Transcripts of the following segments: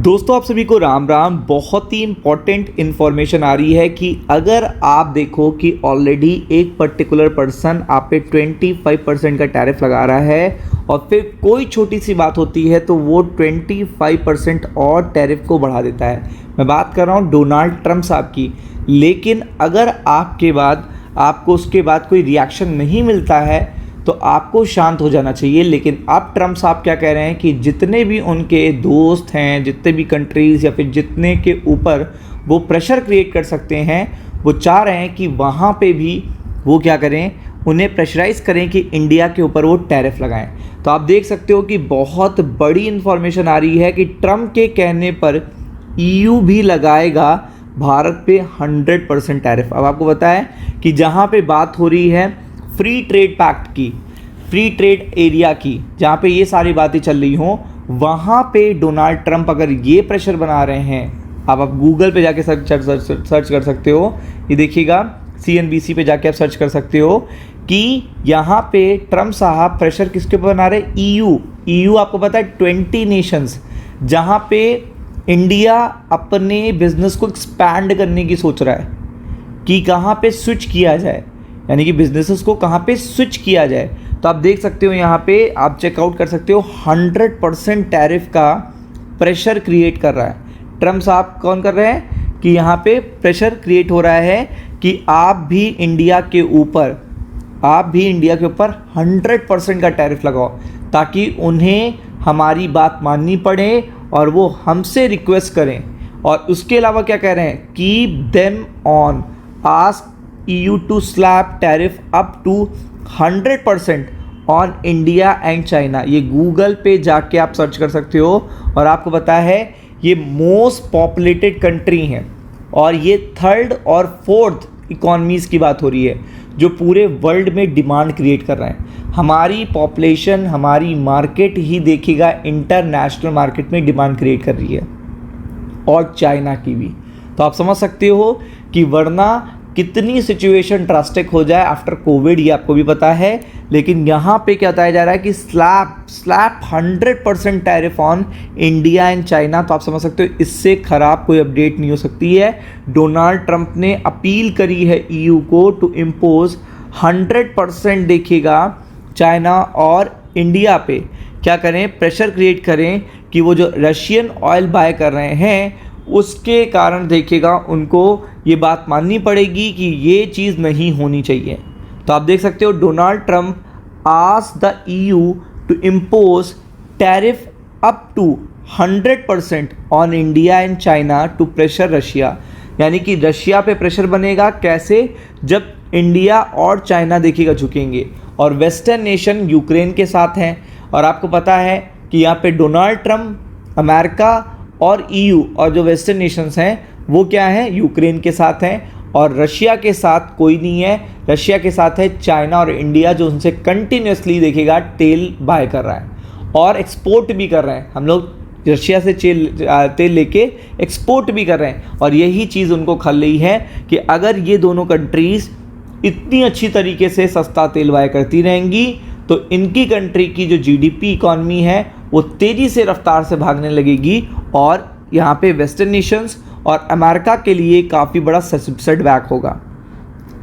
दोस्तों आप सभी को राम राम। बहुत ही इम्पॉर्टेंट इन्फॉर्मेशन आ रही है कि अगर आप देखो कि ऑलरेडी एक पर्टिकुलर पर्सन आप पे 25% का टैरिफ लगा रहा है और फिर कोई छोटी सी बात होती है तो वो 25% और टैरिफ को बढ़ा देता है। मैं बात कर रहा हूँ डोनाल्ड ट्रंप साहब की। लेकिन अगर आपको उसके बाद कोई रिएक्शन नहीं मिलता है तो आपको शांत हो जाना चाहिए। लेकिन अब ट्रंप साहब क्या कह रहे हैं कि जितने भी उनके दोस्त हैं, जितने भी कंट्रीज़ या फिर जितने के ऊपर वो प्रेशर क्रिएट कर सकते हैं, वो चाह रहे हैं कि वहाँ पे भी वो क्या करें, उन्हें प्रेशराइज़ करें कि इंडिया के ऊपर वो टैरिफ लगाएं। तो आप देख सकते हो कि बहुत बड़ी इन्फॉर्मेशन आ रही है कि ट्रंप के कहने पर EU भी लगाएगा भारत पे 100% टैरिफ। अब आपको पता है कि जहाँ पे बात हो रही है फ्री ट्रेड पैक्ट की, फ्री ट्रेड एरिया की, जहाँ पे ये सारी बातें चल रही हों, वहाँ पे डोनाल्ड ट्रंप अगर ये प्रेशर बना रहे हैं, आप गूगल पे जाके सर्च कर सकते हो। ये देखिएगा CNBC पे जाके आप सर्च कर सकते हो कि यहाँ पे ट्रंप साहब प्रेशर किसके ऊपर बना रहे हैं। EU आपको पता है 20 नेशंस, जहाँ पे इंडिया अपने बिजनेस को एक्सपैंड करने की सोच रहा है कि कहाँ पे स्विच किया जाए, यानी कि बिजनेसेस को कहाँ पे स्विच किया जाए। तो आप देख सकते हो यहाँ पे आप चेकआउट कर सकते हो 100% टैरिफ का प्रेशर क्रिएट कर रहा है ट्रंप साहब। कौन कर रहे हैं कि यहाँ पे प्रेशर क्रिएट हो रहा है कि आप भी इंडिया के ऊपर 100% का टैरिफ लगाओ, ताकि उन्हें हमारी बात माननी पड़े और वो हमसे रिक्वेस्ट करें। और उसके अलावा क्या कह रहे हैं, keep them on, ask EU to slap tariff up to 100% on India and China। ये गूगल पे जाके आप सर्च कर सकते हो। और आपको पता है ये मोस्ट पॉपुलेटेड कंट्री हैं और ये 3rd और 4th इकॉनमीज़ की बात हो रही है जो पूरे वर्ल्ड में डिमांड क्रिएट कर रहे हैं। हमारी पॉपुलेशन, हमारी मार्केट ही देखिएगा इंटरनेशनल मार्केट में डिमांड क्रिएट कर रही है, और चाइना की भी। तो आप समझ सकते हो कि वरना कितनी सिचुएशन ड्रास्टिक हो जाए आफ्टर कोविड, ये आपको भी पता है। लेकिन यहाँ पे क्या बताया जा रहा है कि slap 100% tariff on India and China. तो आप समझ सकते हो इससे ख़राब कोई अपडेट नहीं हो सकती है। डोनाल्ड ट्रंप ने अपील करी है EU को टू इम्पोज 100% देखिएगा चाइना और इंडिया पे क्या करें, प्रेशर क्रिएट करें कि वो जो रशियन ऑयल बाय कर रहे हैं उसके कारण देखिएगा उनको ये बात माननी पड़ेगी कि ये चीज़ नहीं होनी चाहिए। तो आप देख सकते हो Donald Trump ask the EU to impose tariff up to 100% on India and China to pressure Russia. यानी कि रशिया पे प्रेशर बनेगा कैसे, जब इंडिया और चाइना देखिएगा झुकेंगे और वेस्टर्न नेशन यूक्रेन के साथ हैं। और आपको पता है कि यहाँ पे डोनाल्ड ट्रंप, अमेरिका और EU और जो वेस्टर्न नेशंस हैं वो क्या हैं, यूक्रेन के साथ हैं। और रशिया के साथ कोई नहीं है, रशिया के साथ है चाइना और इंडिया, जो उनसे कंटिन्यूसली देखिएगा तेल बाय कर रहा है और एक्सपोर्ट भी कर रहे हैं। हम लोग रशिया से तेल लेके एक्सपोर्ट भी कर रहे हैं। और यही चीज़ उनको खल रही है कि अगर ये दोनों कंट्रीज़ इतनी अच्छी तरीके से सस्ता तेल बाय करती रहेंगी तो इनकी कंट्री की जो GDP इकॉनमी है वो तेज़ी से रफ्तार से भागने लगेगी और यहाँ पे वेस्टर्न नेशंस और अमेरिका के लिए काफ़ी बड़ा सेटबैक होगा।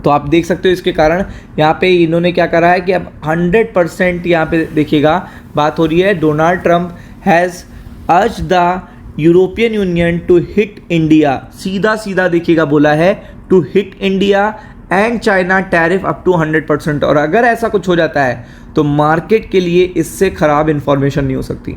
तो आप देख सकते हो इसके कारण यहाँ पे इन्होंने क्या करा है कि अब 100% यहाँ पे देखिएगा बात हो रही है। Donald Trump has urge the European Union to hit India, सीधा देखिएगा बोला है, to hit India and China tariff up to 100%। और अगर ऐसा कुछ हो जाता है तो मार्केट के लिए इससे ख़राब इन्फॉर्मेशन नहीं हो सकती।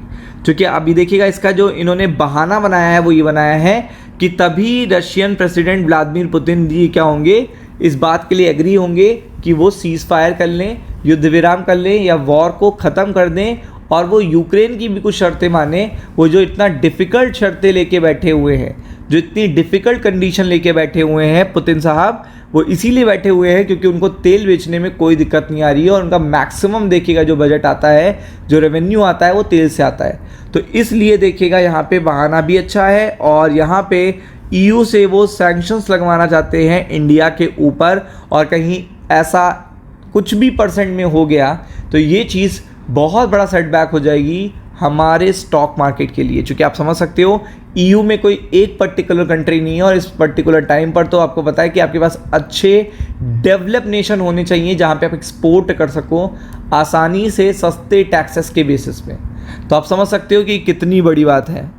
क्योंकि अभी देखिएगा इसका जो इन्होंने बहाना बनाया है वो ये बनाया है कि तभी रशियन प्रेसिडेंट व्लादिमीर पुतिन जी क्या होंगे, इस बात के लिए एग्री होंगे कि वो सीज़ फायर कर लें, युद्ध विराम कर लें या वॉर को ख़त्म कर दें और वो यूक्रेन की भी कुछ शर्तें माने। वो जो इतना डिफ़िकल्ट शर्तें लेके बैठे हुए हैं, जो इतनी डिफ़िकल्ट कंडीशन लेके बैठे हुए हैं पुतिन साहब, वो इसीलिए बैठे हुए हैं क्योंकि उनको तेल बेचने में कोई दिक्कत नहीं आ रही है और उनका मैक्सिमम देखिएगा जो बजट आता है, जो रेवेन्यू आता है वो तेल से आता है। तो इसलिए देखिएगा यहाँ पे बहाना भी अच्छा है और यहाँ पे EU से वो सैंक्शंस लगवाना चाहते हैं इंडिया के ऊपर। और कहीं ऐसा कुछ भी % में हो गया तो ये चीज़ बहुत बड़ा सेटबैक हो जाएगी हमारे स्टॉक मार्केट के लिए, क्योंकि आप समझ सकते हो ईयू में कोई एक पर्टिकुलर कंट्री नहीं है और इस पर्टिकुलर टाइम पर तो आपको पता है कि आपके पास अच्छे डेवलप नेशन होने चाहिए जहां पे आप एक्सपोर्ट कर सको आसानी से सस्ते टैक्सेस के बेसिस पे। तो आप समझ सकते हो कि कितनी बड़ी बात है।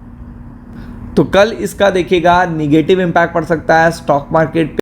तो कल इसका देखिएगा निगेटिव इम्पैक्ट पड़ सकता है स्टॉक मार्केट पे।